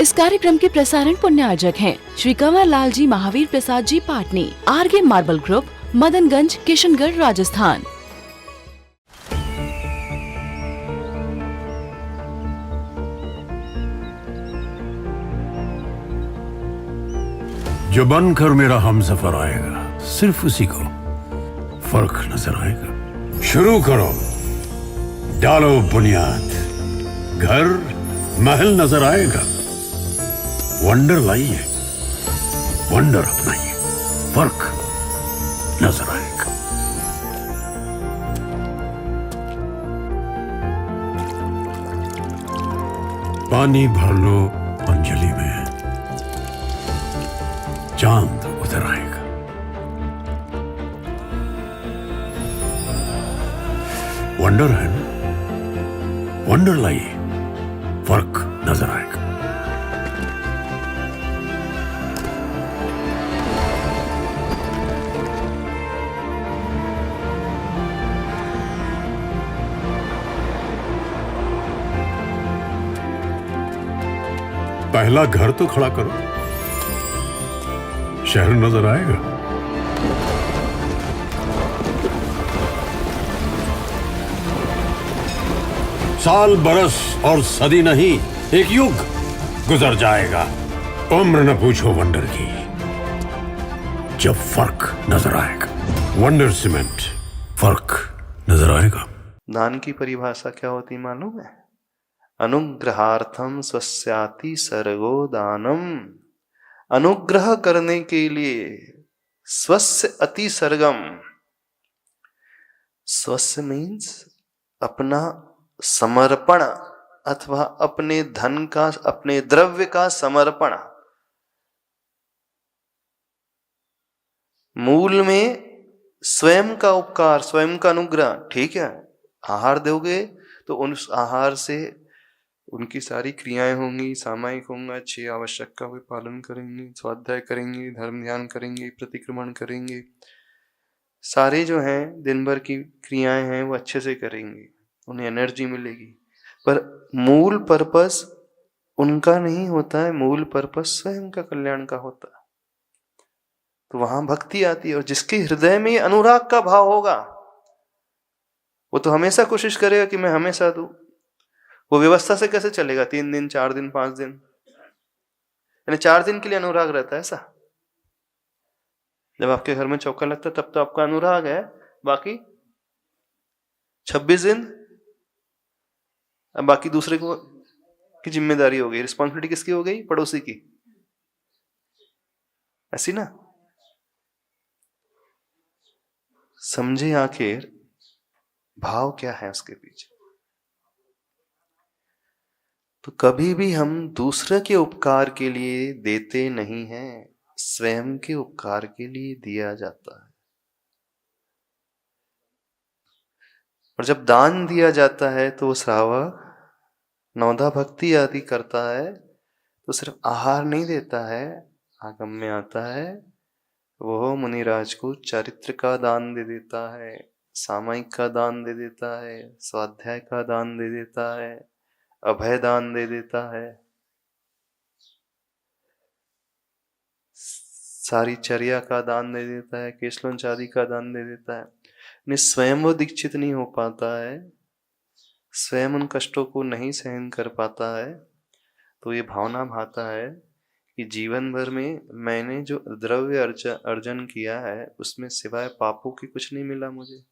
इस कार्यक्रम के प्रसारण पुण्यार्जक हैं Shri Kanwar Lal ji Mahaveer Prasad ji Patni, RK marble group, Madanganj, Kishangarh, Rajasthan. जो बनकर मेरा हमसफर आएगा, सिर्फ उसी को फर्क नजर आएगा। शुरू करो, डालो बुनियाद, घर महल नजर आएगा। वंडर लाइए, वंडर अपनाइए, फर्क नजर आएगा। पानी भर लो अंजलि में, चांद उतर आएगा। वंडर है ना, वंडर लाइए, फर्क नजर आएगा। पहला घर तो खड़ा करो, शहर नजर आएगा। साल बरस और सदी नहीं, एक युग गुजर जाएगा। उम्र न पूछो वंडर की, जब फर्क नजर आएगा। वंडर सीमेंट, फर्क नजर आएगा। दान की परिभाषा क्या होती मालूम है? अनुग्रहार्थम स्वस्याति सर्गो दानम। अनुग्रह करने के लिए स्वस्य अति सर्गम। स्वस्य मीन्स अपना समर्पण अथवा अपने धन का, अपने द्रव्य का समर्पण। मूल में स्वयं का उपकार, स्वयं का अनुग्रह। ठीक है, आहार दोगे तो उस आहार से उनकी सारी क्रियाएं होंगी, सामायिक होंगे, 6 आवश्यक का भी पालन करेंगे, स्वाध्याय करेंगे, धर्म ध्यान करेंगे, प्रतिक्रमण करेंगे, सारे जो हैं दिन भर की क्रियाएं हैं वो अच्छे से करेंगे, उन्हें एनर्जी मिलेगी। पर मूल पर्पस उनका नहीं होता है, मूल पर्पस स्वयं का कल्याण का होता है। तो वहां भक्ति आती है, और जिसके हृदय में अनुराग का भाव होगा वो तो हमेशा कोशिश करेगा कि मैं हमेशा दूं। वो व्यवस्था से कैसे चलेगा? 3 दिन, 4 दिन, 5 दिन, यानी 4 दिन के लिए अनुराग रहता है ऐसा। जब आपके घर में चौका लगता है तब तो आपका अनुराग है, बाकी 26 दिन अब बाकी दूसरे को की जिम्मेदारी हो गई, रिस्पॉन्सिबिलिटी किसकी हो गई? पड़ोसी की। ऐसी ना? समझे आखिर भाव क्या है उसके पीछे। तो कभी भी हम दूसरे के उपकार के लिए देते नहीं हैं, स्वयं के उपकार के लिए दिया जाता है। और जब दान दिया जाता है तो श्रावक नवधा भक्ति आदि करता है तो सिर्फ आहार नहीं देता है, आगम में आता है वो मुनिराज को चरित्र का दान दे देता है, सामायिक का दान दे देता है, स्वाध्याय का दान दे देता है, अभय दान दे देता है, सारी चर्या का दान दे देता है, केशलोंच आदि का दान दे देता है। स्वयं वो दीक्षित नहीं हो पाता है, स्वयं उन कष्टों को नहीं सहन कर पाता है, तो ये भावना भाता है कि जीवन भर में मैंने जो द्रव्य अर्जन किया है उसमें सिवाय पापों की कुछ नहीं मिला मुझे।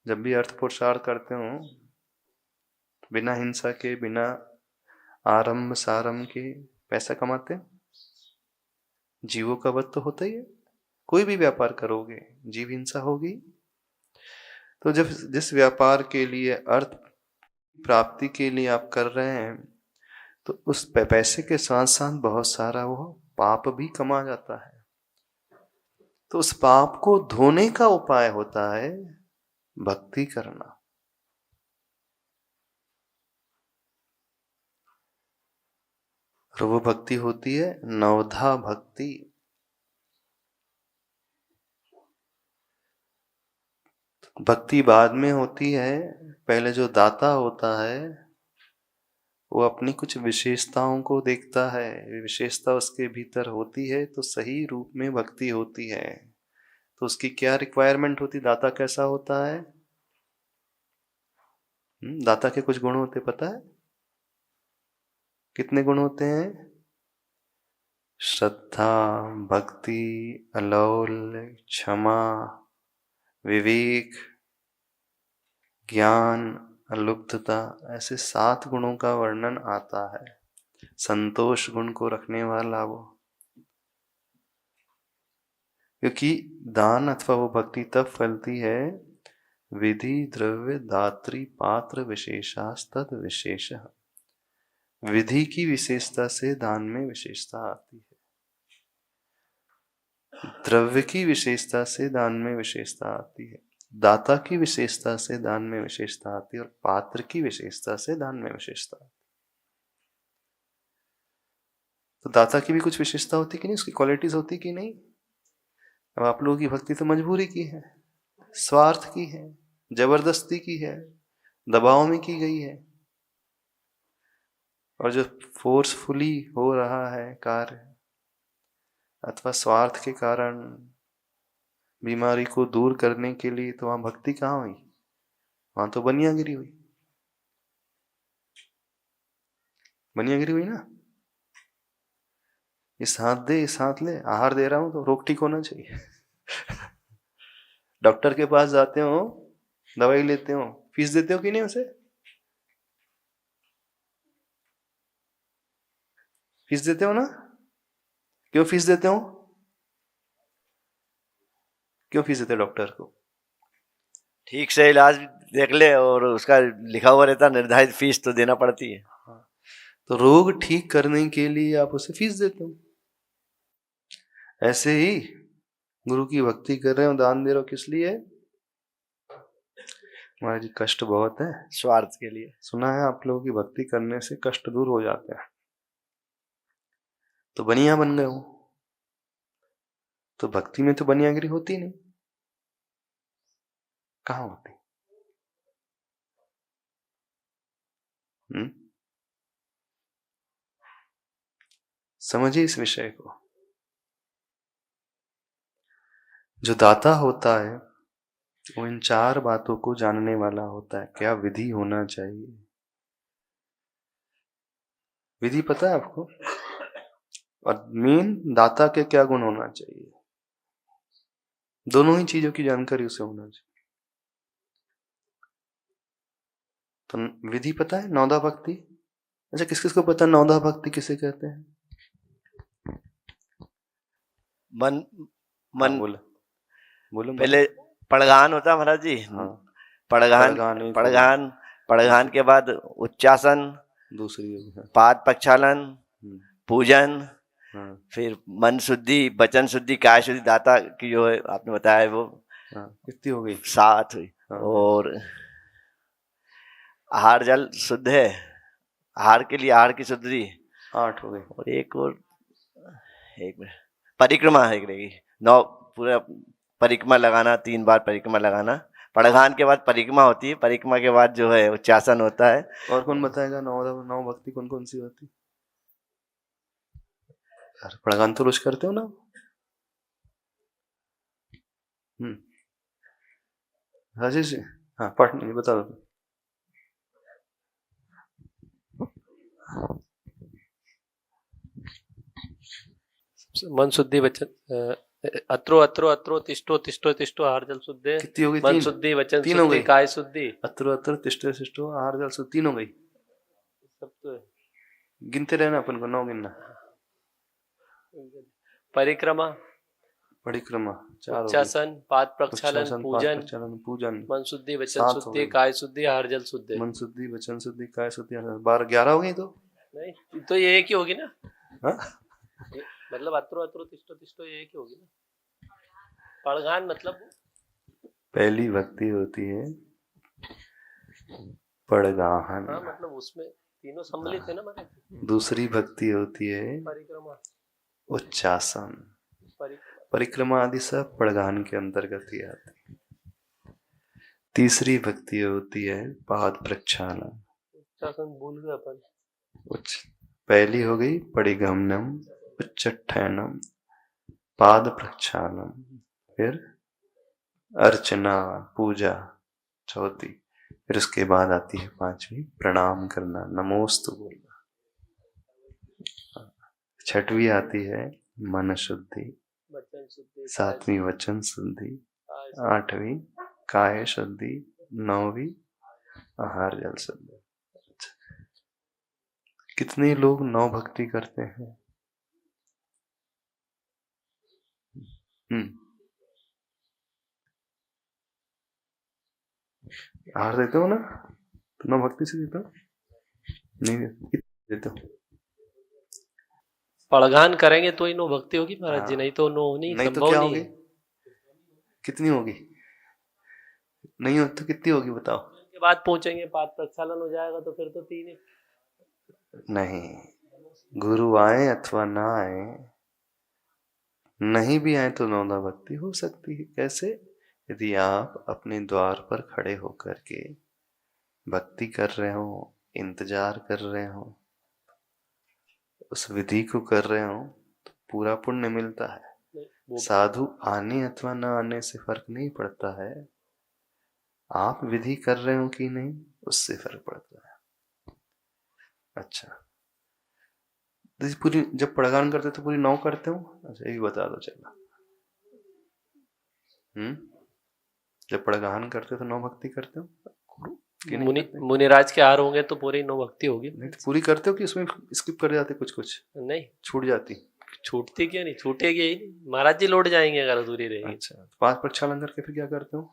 जब भी अर्थ पुरुषार्थ करते हो, बिना हिंसा के, बिना आरंभ सारंभ के पैसा कमाते हैं। जीवों का वध तो होता ही है, कोई भी व्यापार करोगे जीव हिंसा होगी। तो जब जिस व्यापार के लिए, अर्थ प्राप्ति के लिए आप कर रहे हैं, तो उस पैसे के साथ साथ बहुत सारा वो पाप भी कमा जाता है। तो उस पाप को धोने का उपाय होता है भक्ति करना। और वो भक्ति होती है नवधा भक्ति। भक्ति बाद में होती है, पहले जो दाता होता है वो अपनी कुछ विशेषताओं को देखता है, विशेषता उसके भीतर होती है तो सही रूप में भक्ति होती है। तो उसकी क्या रिक्वायरमेंट होती, दाता कैसा होता है? दाता के कुछ गुण होते पता है? कितने गुण होते हैं? श्रद्धा, भक्ति, अलौल, क्षमा, विवेक, ज्ञान, अलुप्तता, ऐसे 7 गुणों का वर्णन आता है। संतोष गुण को रखने वाला वो, क्योंकि दान अथवा वो भक्ति तब फलती है विधि द्रव्य दात्री पात्र विशेषास्तद विशेष। विधि की विशेषता से दान में विशेषता आती है, द्रव्य की विशेषता से दान में विशेषता आती है, दाता की विशेषता से दान में विशेषता आती है और पात्र की विशेषता से दान में विशेषता आती है। तो दाता की भी कुछ विशेषता होती कि नहीं, उसकी क्वालिटीज होती कि नहीं? अब आप लोगों की भक्ति तो मजबूरी की है, स्वार्थ की है, जबरदस्ती की है, दबाव में की गई है, और जो फोर्सफुली हो रहा है कार्य अथवा स्वार्थ के कारण बीमारी को दूर करने के लिए, तो वहां भक्ति कहाँ हुई? वहां तो बनियागिरी हुई। बनियागिरी हुई ना, इस हाथ दे इस हाथ ले, आहार दे रहा हूं तो रोग ठीक होना चाहिए। डॉक्टर के पास जाते हो, दवाई लेते हो, फीस देते हो कि नहीं? उसे फीस देते हो ना? क्यों फीस देते हो? क्यों फीस देते हो डॉक्टर को? ठीक से इलाज देख ले और उसका लिखा हुआ रहता, निर्धारित फीस तो देना पड़ती है। तो रोग ठीक करने के लिए आप उसे फीस देते हो। ऐसे ही गुरु की भक्ति कर रहे हो, दान दे रहे हो, किस लिए? महाराज जी कष्ट बहुत है, स्वार्थ के लिए। सुना है आप लोगों की भक्ति करने से कष्ट दूर हो जाते हैं। तो बनिया बन गए हो, तो भक्ति में तो बनियागिरी होती नहीं, कहाँ होती? समझिए इस विषय को। जो दाता होता है वो इन 4 बातों को जानने वाला होता है। क्या विधि होना चाहिए? विधि पता है आपको? और मेन दाता के क्या गुण होना चाहिए? दोनों ही चीजों की जानकारी उसे होना चाहिए। तो विधि पता है? नौदा भक्ति। अच्छा, किस किस को पता है नौदा भक्ति किसे कहते हैं? मन हाँ, बोलो पहले पड़गान होता महाराज जी। हाँ, पड़गान के बाद उच्चासन, दूसरी पाद प्रक्षालन, पूजन, हाँ, फिर मन शुद्धि, वचन शुद्धि, काय शुद्धि, दाता की जो है आपने बताया वो कितनी हो गई? 7 हुई। और आहार जल शुद्ध है, आहार के लिए आहार की शुद्धि 8 हो गई। और एक मिनट परिक्रमा एक रहेगी, 9 पूरा परिक्रमा लगाना, 3 बार परिक्रमा लगाना। पड़गान के बाद परिक्रमा होती है, परिक्रमा के बाद जो है उच्चासन होता है। और कौन बताएगा नौ भक्ति कौन कौन सी होती? पड़गान तो रोज करते हो ना? राजेश, हाँ पढ़ नहीं, बता दो। मन शुद्धि वचन अत्रो अत्रो अत्रो तिष्ठो तिष्ठो तिष्ठो आहार जल शुद्धि। कितनी हो गई? मन शुद्धि, वचन 3 हो शुद्धि, गई। काय शुद्धि। अत्रो अत्रो तिष्ठो तिष्ठो आहार जल शुद्धि 3 हो गई। सब तो है। गिनते रहना, अपन को 9 गिनना। परिक्रमा, 4 उच्चासन, पाद प्रक्षालन, पूजन, मन शुद्धि, वचन शुद्धि, काय शुद्धि, आहार जल शुद्धि। मन शुद्धि, वचन शुद्धि, काय शुद्धि, 11 हो गई। तो नहीं तो ये एक ही होगी ना? हाँ? मतलब अत्रो अत्रो तिष्ठो तिष्ठो ये एक ही होगी ना? पड़गान मतलब पहली भक्ति होती है पड़गाहन। हाँ, मतलब उसमें तीनों सम्मिलित है ना महाराज। दूसरी भक्ति होती है परिक्रमा, उच्चासन। परिक्रमा आदि सब पड़गाहन के अंतर्गत ही आती है। तीसरी भक्ति होती है पाद प्रक्षालन। उच्चासन भूल गए अपन। उच्च पहली हो गई पडिगमनम, उच्चट्ठैनम, पाद प्रक्षालम, फिर अर्चना पूजा चौथी, फिर उसके बाद आती है पांचवी प्रणाम करना, नमोस्तु बोलना। छठवीं आती है मन शुद्धि, वचन शुद्धि, सातवीं वचन शुद्धि, काय आठवीं काय शुद्धि, नौवीं आहार जल शुद्धि। कितने लोग नौ भक्ति करते हैं? आहार देते हो ना, तो नौ भक्ति से देते हो? नहीं देते हो? पड़गान करेंगे तो ही नो भक्ति होगी महाराज जी, हाँ। नहीं तो नो नहीं, नहीं तो संभव क्या नहीं होगी? है। कितनी होगी? नहीं हो तो कितनी होगी बताओ? के बाद पहुंचेंगे, पाद प्रक्षालन हो जाएगा तो फिर तो 3 ही। नहीं, गुरु आए अथवा ना आए, नहीं भी आए तो नौदा भक्ति हो सकती है। कैसे? यदि आप अपने द्वार पर खड़े होकर के भक्ति कर रहे हो, इंतजार कर रहे हो, उस विधि को कर रहे हो, तो पूरा पुण्य मिलता है। साधु आने अथवा ना आने से फर्क नहीं पड़ता है, आप विधि कर रहे हो कि नहीं उससे फर्क पड़ता है। अच्छा, तो पूरी जब पड़गान करते तो पूरी 9 करते हो? अच्छा, ये भी बता दो चला। जब पड़गान करते तो 9 भक्ति करते हो कि नहीं मुनि करते? मुनिराज के हार होंगे तो पूरी 9 भक्ति होगी। नहीं तो पूरी करते हो कि उसमें स्किप कर जाते, कुछ कुछ नहीं छूट जाती? छूटती क्यों नहीं, छूटेगी ही नहीं, महाराज जी लौट जाएंगे अगर अधूरी रहेगी। अच्छा, तो पाद प्रक्षालन करके फिर क्या करते हो?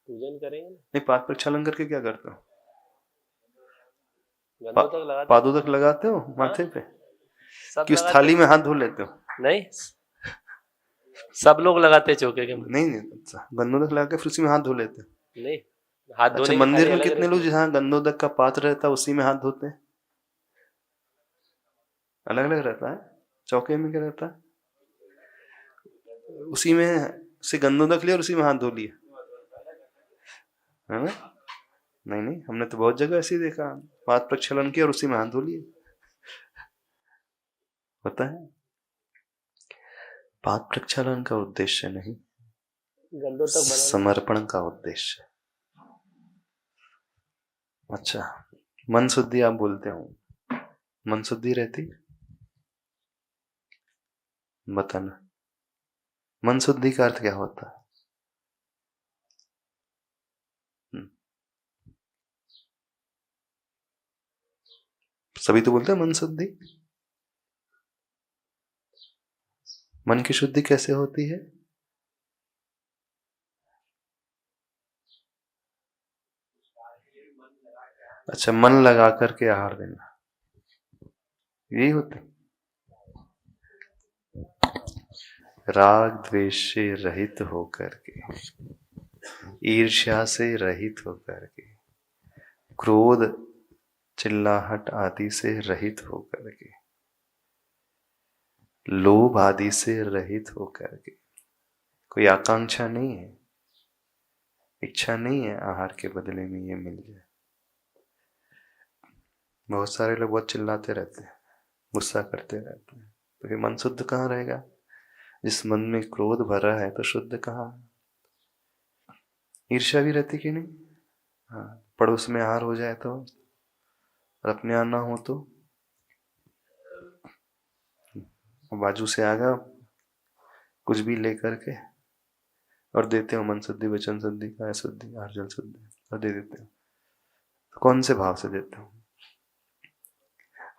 पूजन करेंगे ना, नहीं, पाद प्रक्षालन करके क्या करते हो? गंदों तक लगाते पादोदक लगाते हो माथे पे सब कि उस लगाते थाली में हाथ धो लेते हो? नहीं, सब लोग लगाते हैं चौके के। नहीं, अच्छा, गंदोदक लगा के फिर उसी में हाथ धो लेते हो? नहीं, हाथ अच्छा, धोने की मंदिर थाली में अलग कितने रहती लोग जहाँ गंदोदक का पात्र रहता है उसी में हाथ धोते हैं? अलग अलग रहता है? चौके में क्या रहता है? उसी में से गंदोदक लिया और उसी में हाथ धो लिया, है ना? नहीं नहीं, हमने तो बहुत जगह ऐसे ही देखा, पाद प्रक्षालन किया और उसी में हाथ धो लिए। होता है? पाद प्रक्षालन का उद्देश्य नहीं, गंदों तक बनाना। समर्पण का उद्देश्य। अच्छा, मन शुद्धि आप बोलते हो, मन शुद्धि रहती? बताना, मन शुद्धि का अर्थ क्या होता है? सभी तो बोलते हैं मन शुद्धि। मन की शुद्धि कैसे होती है? अच्छा, मन लगा करके आहार देना, यही होता है। राग द्वेष से रहित होकर के, ईर्ष्या से रहित होकर के, क्रोध चिल्लाहट आदि से रहित होकर के, लोभ आदि से रहित होकर के, कोई आकांक्षा नहीं है, इच्छा नहीं है आहार के बदले में ये मिल जाए। बहुत सारे लोग बहुत चिल्लाते रहते हैं, गुस्सा करते रहते हैं, तो फिर मन शुद्ध कहाँ रहेगा? जिस मन में क्रोध भरा है तो शुद्ध कहाँ? ईर्ष्या भी रहती कि नहीं? हाँ, पड़ोस में आहार हो जाए तो और अपने यहाँ ना हो तो, बाजू से आगा कुछ भी लेकर के और देते हो, मन शुद्धि वचन शुद्धि काय शुद्धि आहार जल शुद्धि, और दे देते हो, तो कौन से भाव से देते हो?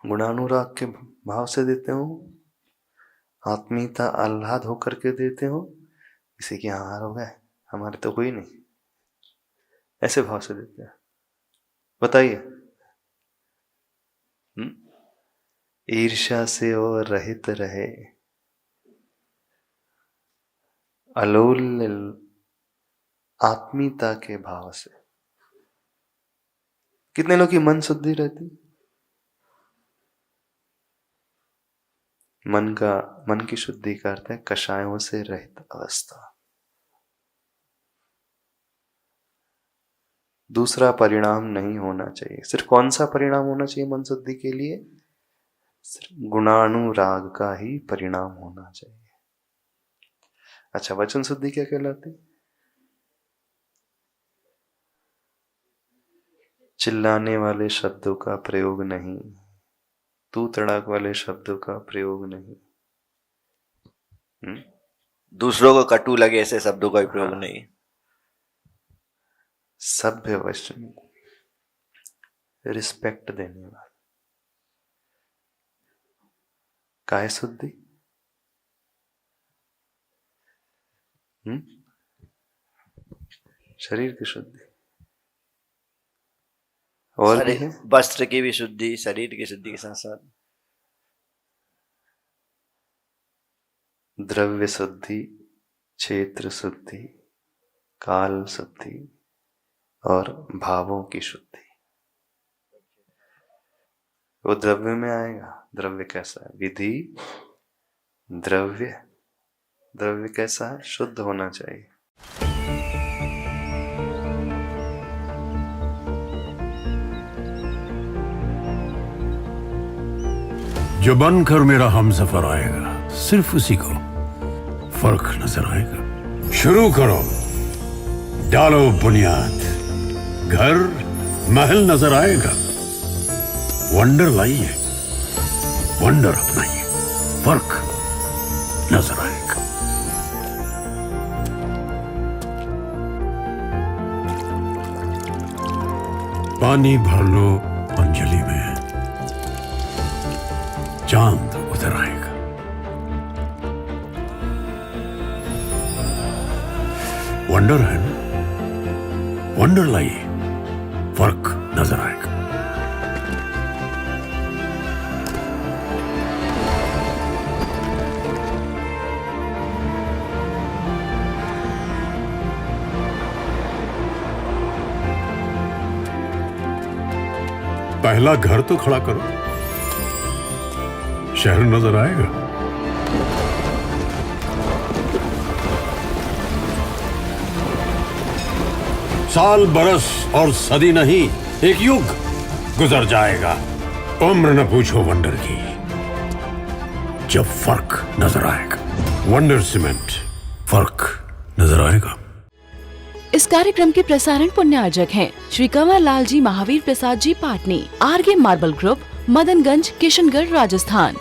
गुणानुराग के भाव से देते हो? आत्मीयता आह्लाद होकर के देते हो? किसी के आहार हो गए, हमारे तो कोई नहीं, ऐसे भाव से देते हैं? बताइए। ईर्ष्या से और रहित रहे, अलोल आत्मीयता के भाव से। कितने लोग की मन शुद्धि रहती? मन की शुद्धि का अर्थ है कषायों से रहित अवस्था। दूसरा परिणाम नहीं होना चाहिए। सिर्फ कौन सा परिणाम होना चाहिए मन शुद्धि के लिए? सिर्फ गुणानुराग का ही परिणाम होना चाहिए। अच्छा, वचन शुद्धि क्या कहलाती? चिल्लाने वाले शब्दों का प्रयोग नहीं, तू तड़ाक वाले शब्दों का प्रयोग नहीं। दूसरों को कटु लगे ऐसे शब्दों का भी प्रयोग नहीं। सभ्य वचन, रिस्पेक्ट देने वाला। काय शुद्धि? शरीर की शुद्धि और भी है? वस्त्र की भी शुद्धि, शरीर की शुद्धि के साथ साथ द्रव्य शुद्धि, क्षेत्र शुद्धि, काल शुद्धि और भावों की शुद्धि। वो द्रव्य में आएगा। द्रव्य कैसा है? विधि द्रव्य। द्रव्य कैसा है? शुद्ध होना चाहिए। जो बनकर मेरा हमसफर आएगा, सिर्फ उसी को फर्क नजर आएगा। शुरू करो, डालो बुनियाद, घर महल नजर आएगा। वंडर लाइए, वंडर अपनाइए, फर्क नजर आएगा। पानी भर लो अंजलि में, चांद उतर आएगा। वंडर है ना? वंडर लाइए, फर्क नजर आएगा। पहला घर तो खड़ा करो, शहर नजर आएगा। साल बरस और सदी नहीं, एक युग गुजर जाएगा। उम्र न पूछो वंडर की, जब फर्क नजर आएगा। वंडर सीमेंट, फर्क नजर आएगा। इस कार्यक्रम के प्रसारण पुण्यार्जक हैं श्री कंवर लाल जी महावीर प्रसाद जी पाटनी, आरगे मार्बल ग्रुप, मदनगंज, किशनगढ़, राजस्थान।